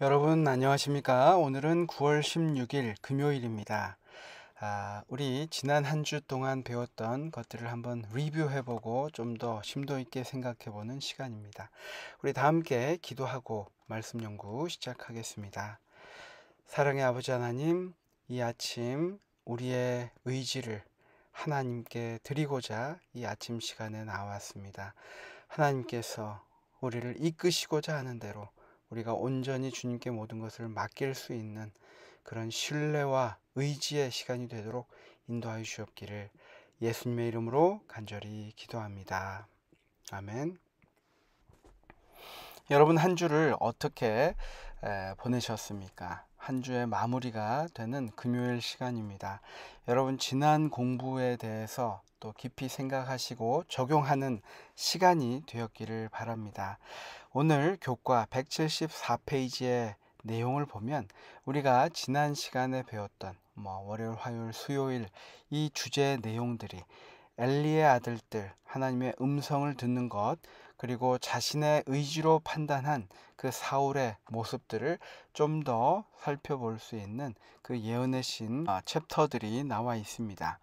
여러분 안녕하십니까? 오늘은 9월 16일 금요일입니다. 우리 지난 한 주 동안 배웠던 것들을 한번 리뷰해보고 좀 더 심도 있게 생각해보는 시간입니다. 우리 다 함께 기도하고 말씀 연구 시작하겠습니다. 사랑의 아버지 하나님, 이 아침 우리의 의지를 하나님께 드리고자 이 아침 시간에 나왔습니다. 하나님께서 우리를 이끄시고자 하는 대로 우리가 온전히 주님께 모든 것을 맡길 수 있는 그런 신뢰와 의지의 시간이 되도록 인도하여 주옵기를 예수님의 이름으로 간절히 기도합니다. 아멘. 여러분 한 주를 어떻게 보내셨습니까? 한 주의 마무리가 되는 금요일 시간입니다. 여러분 지난 공부에 대해서 또 깊이 생각하시고 적용하는 시간이 되었기를 바랍니다. 오늘 교과 174페이지의 내용을 보면 우리가 지난 시간에 배웠던 월요일, 화요일, 수요일 이 주제의 내용들이 엘리의 아들들, 하나님의 음성을 듣는 것, 그리고 자신의 의지로 판단한 그 사울의 모습들을 좀 더 살펴볼 수 있는 그 예언의 신 챕터들이 나와 있습니다.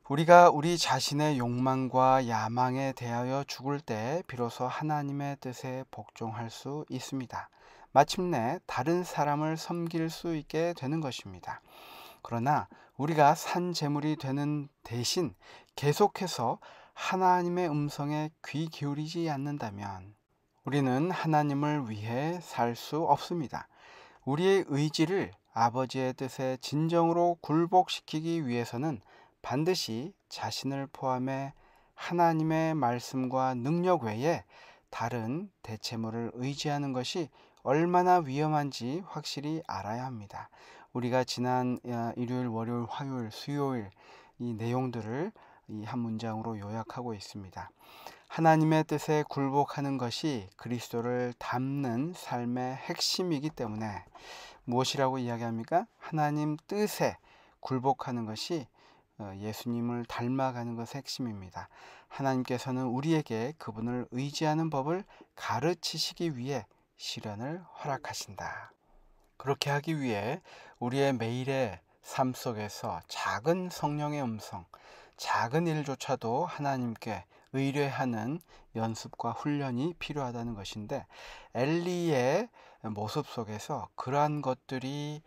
우리가 우리 자신의 욕망과 야망에 대하여 죽을 때 비로소 하나님의 뜻에 복종할 수 있습니다. 마침내 다른 사람을 섬길 수 있게 되는 것입니다. 그러나 우리가 산 제물이 되는 대신 계속해서 하나님의 음성에 귀 기울이지 않는다면 우리는 하나님을 위해 살 수 없습니다. 우리의 의지를 아버지의 뜻에 진정으로 굴복시키기 위해서는 반드시 자신을 포함해 하나님의 말씀과 능력 외에 다른 대체물을 의지하는 것이 얼마나 위험한지 확실히 알아야 합니다. 우리가 지난 일요일, 월요일, 화요일, 수요일 이 내용들을 이 한 문장으로 요약하고 있습니다. 하나님의 뜻에 굴복하는 것이 그리스도를 닮는 삶의 핵심이기 때문에 무엇이라고 이야기합니까? 하나님 뜻에 굴복하는 것이 예수님을 닮아가는 것의 핵심입니다. 하나님께서는 우리에게 그분을 의지하는 법을 가르치시기 위해 시련을 허락하신다. 그렇게 하기 위해 우리의 매일의 삶 속에서 작은 성령의 음성, 작은 일조차도 하나님께 의뢰하는 연습과 훈련이 필요하다는 것인데, 엘리의 모습 속에서 그러한 것들이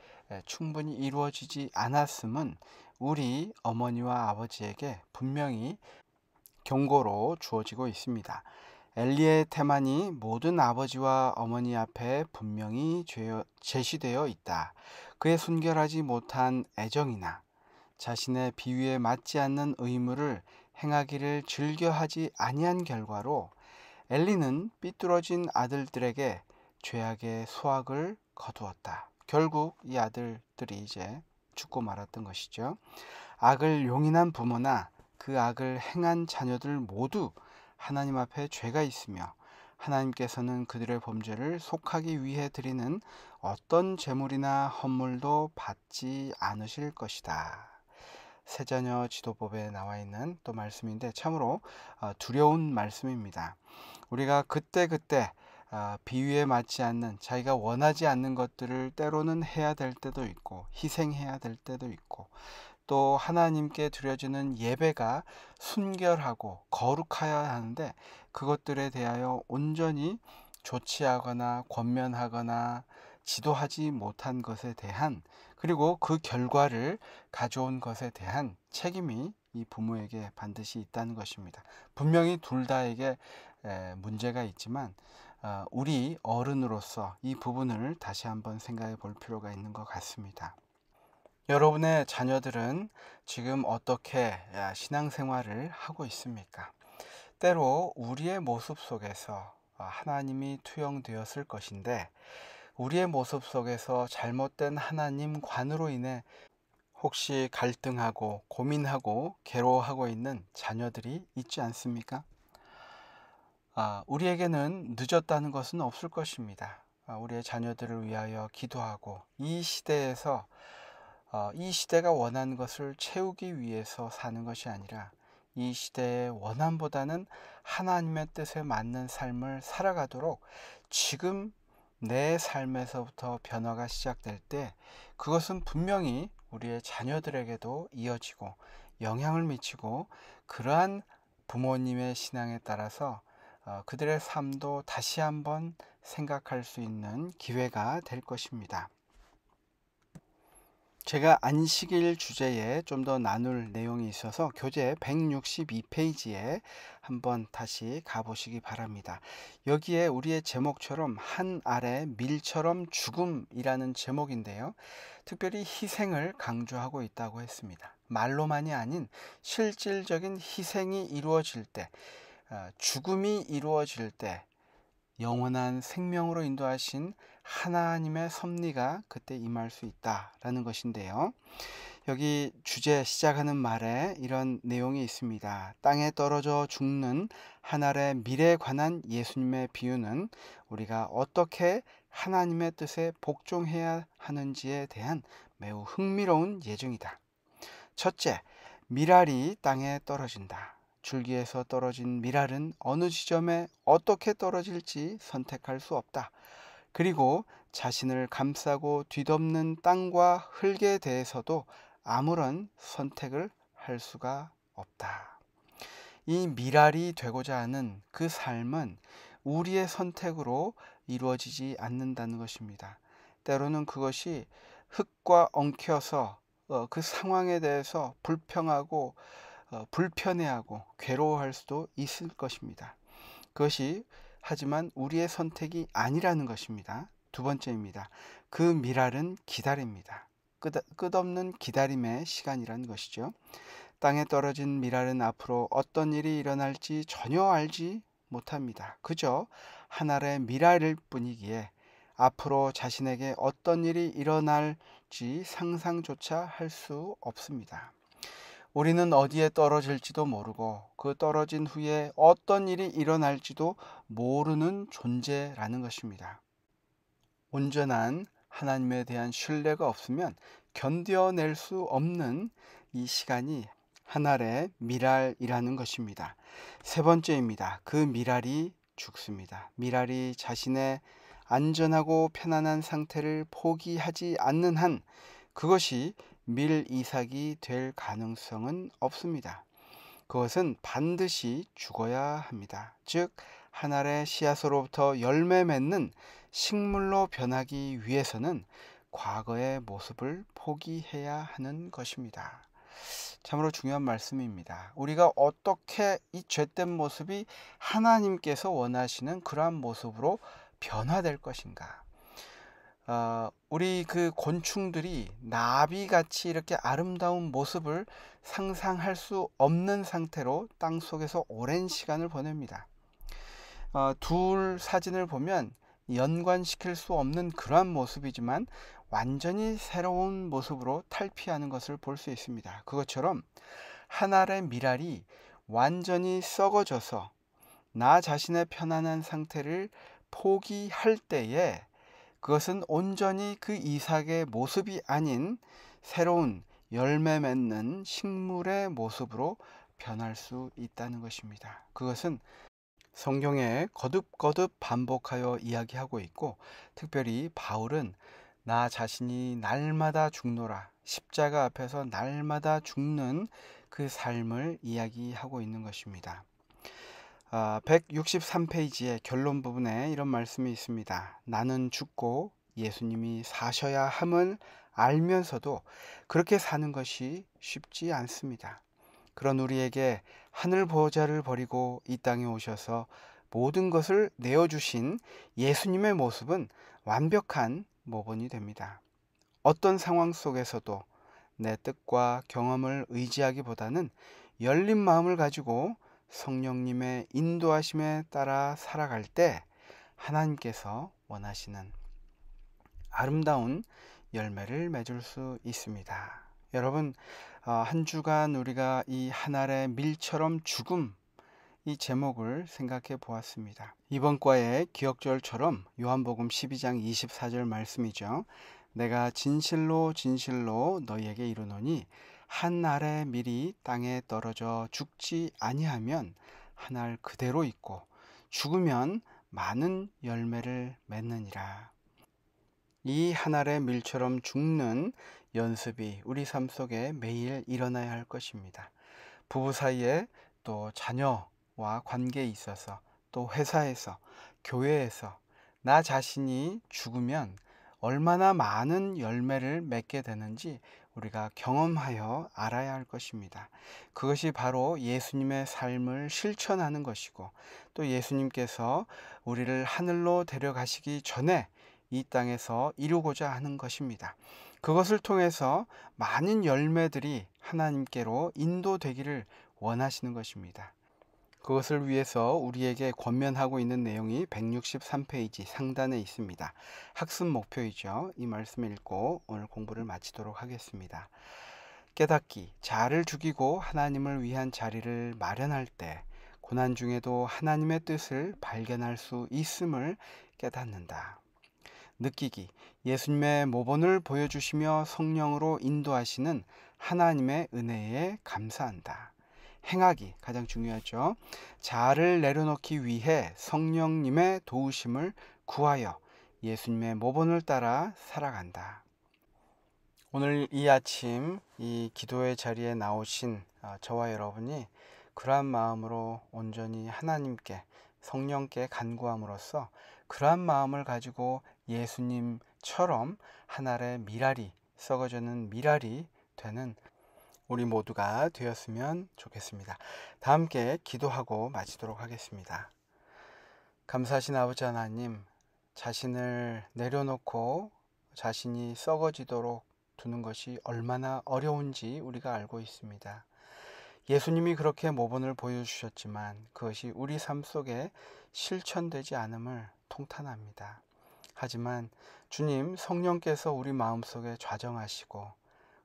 충분히 이루어지지 않았음은 우리 어머니와 아버지에게 분명히 경고로 주어지고 있습니다. 엘리의 태만이 모든 아버지와 어머니 앞에 분명히 제시되어 있다. 그의 순결하지 못한 애정이나 자신의 비위에 맞지 않는 의무를 행하기를 즐겨하지 아니한 결과로 엘리는 삐뚤어진 아들들에게 죄악의 수확을 거두었다. 결국 이 아들들이 이제 죽고 말았던 것이죠. 악을 용인한 부모나 그 악을 행한 자녀들 모두 하나님 앞에 죄가 있으며 하나님께서는 그들의 범죄를 속하기 위해 드리는 어떤 제물이나 헌물도 받지 않으실 것이다. 세자녀 지도법에 나와 있는 또 말씀인데 참으로 두려운 말씀입니다. 우리가 그때그때 비위에 맞지 않는 자기가 원하지 않는 것들을 때로는 해야 될 때도 있고 희생해야 될 때도 있고 또 하나님께 드려지는 예배가 순결하고 거룩하여야 하는데 그것들에 대하여 온전히 조치하거나 권면하거나 지도하지 못한 것에 대한 그리고 그 결과를 가져온 것에 대한 책임이 이 부모에게 반드시 있다는 것입니다. 분명히 둘 다에게 문제가 있지만 우리 어른으로서 이 부분을 다시 한번 생각해 볼 필요가 있는 것 같습니다. 여러분의 자녀들은 지금 어떻게 신앙생활을 하고 있습니까? 때로 우리의 모습 속에서 하나님이 투영되었을 것인데 우리의 모습 속에서 잘못된 하나님관으로 인해 혹시 갈등하고 고민하고 괴로워하고 있는 자녀들이 있지 않습니까? 우리에게는 늦었다는 것은 없을 것입니다. 우리의 자녀들을 위하여 기도하고 이 시대에서 이 시대가 원하는 것을 채우기 위해서 사는 것이 아니라 이 시대의 원함보다는 하나님의 뜻에 맞는 삶을 살아가도록 지금 내 삶에서부터 변화가 시작될 때 그것은 분명히 우리의 자녀들에게도 이어지고 영향을 미치고, 그러한 부모님의 신앙에 따라서 그들의 삶도 다시 한번 생각할 수 있는 기회가 될 것입니다. 제가 안식일 주제에 좀 더 나눌 내용이 있어서 교재 162페이지에 한번 다시 가보시기 바랍니다. 여기에 우리의 제목처럼 한 알의 밀처럼 죽음이라는 제목인데요. 특별히 희생을 강조하고 있다고 했습니다. 말로만이 아닌 실질적인 희생이 이루어질 때, 죽음이 이루어질 때 영원한 생명으로 인도하신 하나님의 섭리가 그때 임할 수 있다라는 것인데요. 여기 주제 시작하는 말에 이런 내용이 있습니다. 땅에 떨어져 죽는 한 알의 밀에 관한 예수님의 비유는 우리가 어떻게 하나님의 뜻에 복종해야 하는지에 대한 매우 흥미로운 예증이다. 첫째, 밀알이 땅에 떨어진다. 줄기에서 떨어진 밀알은 어느 지점에 어떻게 떨어질지 선택할 수 없다. 그리고 자신을 감싸고 뒤덮는 땅과 흙에 대해서도 아무런 선택을 할 수가 없다. 이 밀알이 되고자 하는 그 삶은 우리의 선택으로 이루어지지 않는다는 것입니다. 때로는 그것이 흙과 엉켜서 그 상황에 대해서 불평하고 불편해하고 괴로워할 수도 있을 것입니다. 그것이 하지만 우리의 선택이 아니라는 것입니다. 두 번째입니다. 그 밀알은 기다립니다. 끝없는 기다림의 시간이라는 것이죠. 땅에 떨어진 밀알은 앞으로 어떤 일이 일어날지 전혀 알지 못합니다. 그저 한 알의 밀알일 뿐이기에 앞으로 자신에게 어떤 일이 일어날지 상상조차 할 수 없습니다. 우리는 어디에 떨어질지도 모르고 그 떨어진 후에 어떤 일이 일어날지도 모르는 존재라는 것입니다. 온전한 하나님에 대한 신뢰가 없으면 견뎌낼 수 없는 이 시간이 한 알의 밀알이라는 것입니다. 세 번째입니다. 그 밀알이 죽습니다. 밀알이 자신의 안전하고 편안한 상태를 포기하지 않는 한 그것이 밀이삭이 될 가능성은 없습니다. 그것은 반드시 죽어야 합니다. 즉, 한 알의 씨앗으로부터 열매 맺는 식물로 변하기 위해서는 과거의 모습을 포기해야 하는 것입니다. 참으로 중요한 말씀입니다. 우리가 어떻게 이 죄된 모습이 하나님께서 원하시는 그러한 모습으로 변화될 것인가? 우리 그 곤충들이 나비같이 이렇게 아름다운 모습을 상상할 수 없는 상태로 땅 속에서 오랜 시간을 보냅니다. 둘 사진을 보면 연관시킬 수 없는 그러한 모습이지만 완전히 새로운 모습으로 탈피하는 것을 볼 수 있습니다. 그것처럼 한 알의 밀알이 완전히 썩어져서 나 자신의 편안한 상태를 포기할 때에 그것은 온전히 그 이삭의 모습이 아닌 새로운 열매 맺는 식물의 모습으로 변할 수 있다는 것입니다. 그것은 성경에 거듭거듭 반복하여 이야기하고 있고, 특별히 바울은 나 자신이 날마다 죽노라, 십자가 앞에서 날마다 죽는 그 삶을 이야기하고 있는 것입니다. 163페이지의 결론 부분에 이런 말씀이 있습니다. 나는 죽고 예수님이 사셔야 함을 알면서도 그렇게 사는 것이 쉽지 않습니다. 그런 우리에게 하늘 보좌를 버리고 이 땅에 오셔서 모든 것을 내어주신 예수님의 모습은 완벽한 모본이 됩니다. 어떤 상황 속에서도 내 뜻과 경험을 의지하기보다는 열린 마음을 가지고 성령님의 인도하심에 따라 살아갈 때 하나님께서 원하시는 아름다운 열매를 맺을 수 있습니다. 여러분, 한 주간 우리가 이 한 알의 밀처럼 죽음, 이 제목을 생각해 보았습니다. 이번 과의 기억절처럼 요한복음 12장 24절 말씀이죠. 내가 진실로 진실로 너희에게 이르노니 한 알의 밀이 땅에 떨어져 죽지 아니하면 한 알 그대로 있고 죽으면 많은 열매를 맺느니라. 이 한 알의 밀처럼 죽는 연습이 우리 삶 속에 매일 일어나야 할 것입니다. 부부 사이에, 또 자녀와 관계에 있어서, 또 회사에서, 교회에서 나 자신이 죽으면 얼마나 많은 열매를 맺게 되는지 우리가 경험하여 알아야 할 것입니다. 그것이 바로 예수님의 삶을 실천하는 것이고, 또 예수님께서 우리를 하늘로 데려가시기 전에 이 땅에서 이루고자 하는 것입니다. 그것을 통해서 많은 열매들이 하나님께로 인도되기를 원하시는 것입니다. 그것을 위해서 우리에게 권면하고 있는 내용이 163페이지 상단에 있습니다. 학습 목표이죠. 이 말씀을 읽고 오늘 공부를 마치도록 하겠습니다. 깨닫기, 자아를 죽이고 하나님을 위한 자리를 마련할 때 고난 중에도 하나님의 뜻을 발견할 수 있음을 깨닫는다. 느끼기, 예수님의 모본을 보여주시며 성령으로 인도하시는 하나님의 은혜에 감사한다. 행하기, 가장 중요하죠. 자아를 내려놓기 위해 성령님의 도우심을 구하여 예수님의 모본을 따라 살아간다. 오늘 이 아침 이 기도의 자리에 나오신 저와 여러분이 그러한 마음으로 온전히 하나님께, 성령께 간구함으로써 그러한 마음을 가지고 예수님처럼 한 알의 밀알이, 썩어지는 밀알이 되는 우리 모두가 되었으면 좋겠습니다. 다 함께 기도하고 마치도록 하겠습니다. 감사하신 아버지 하나님, 자신을 내려놓고 자신이 썩어지도록 두는 것이 얼마나 어려운지 우리가 알고 있습니다. 예수님이 그렇게 모본을 보여주셨지만 그것이 우리 삶 속에 실천되지 않음을 통탄합니다. 하지만 주님, 성령께서 우리 마음속에 좌정하시고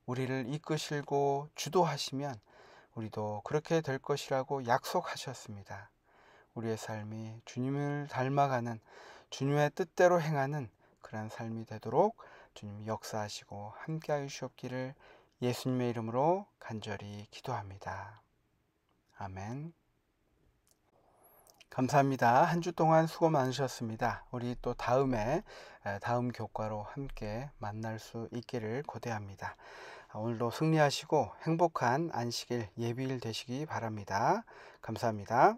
우리를 이끄시고 주도하시면 우리도 그렇게 될 것이라고 약속하셨습니다. 우리의 삶이 주님을 닮아가는, 주님의 뜻대로 행하는 그런 삶이 되도록 주님 역사하시고 함께하여 주옵기를 예수님의 이름으로 간절히 기도합니다. 아멘. 감사합니다. 한 주 동안 수고 많으셨습니다. 우리 또 다음 교과로 함께 만날 수 있기를 고대합니다. 오늘도 승리하시고 행복한 안식일, 예비일 되시기 바랍니다. 감사합니다.